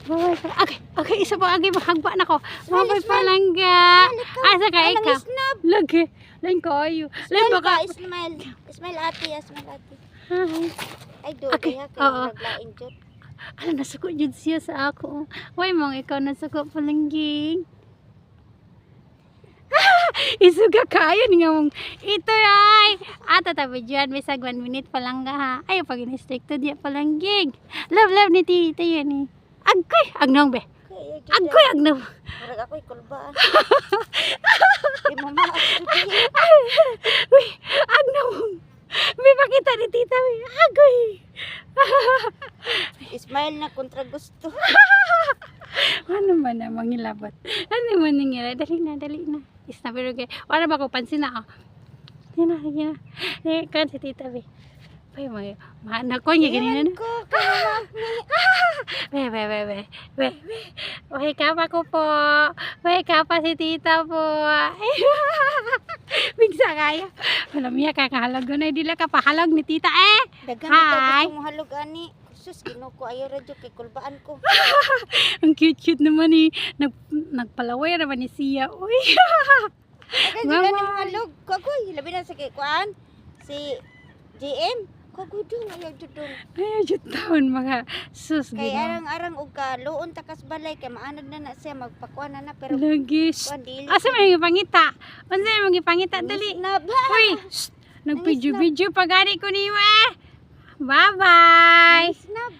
Bye. Okay, okay, isa pa agi mahagba na ko. Bye palangga. Asa ka ikaw? Lagi. Lain kayo. Lain baka Smile. Smile ate, smile ate. Hi. Ay do Okay, kaya oo. kay naglaing jud. Ala nasuko jud siya sa ako. Why mong ikaw nasuko palangging? Isuga kayo nga mong ito ay ata tabi dyan bisag 1 minute palangga ha. Ay pag in-stick to diya palangging. Love ni tita yan eh. Agkoy agnong be. Agkoy agnong. Murag ako'y kulbaan. Di mama ako. Uy, agnong. May pakita ni tita mi. Agkoy. Smile na kontra gusto. Ano man na mangilabot? Ano man nangyari? Dali na. Isna pero kay wala ba ko pansin na. Yan na. Kan si tita be. Pay mana ko niya ganina na. Be. Oy kapa ko po. Oy kapa si tita po. Bigsa kaya. Wala miya kakahalag na dila ka pahalag ni tita eh. Dagan Hi. ito mo halog ani. Sus ginoo ko ayo ra jud kay kulbaan ko. Ang cute naman eh. Nagpalaway naman ni siya. Uy. Dagan jud ani mo halog. Kagoy labi na sa kay kuan. Si GM. Kagoy dong ayo jud dong. Ay, jud taon mga sus. Kay Ginoo. arang-arang og ka luon takas balay kay maanad na siya magpakuan na pero Lagis. kuan dili. Asa may ipangita? Unsa may ipangita dali? Na ba? Uy, nagvideo-video pagani ko ni eh. Bye-bye. Snap.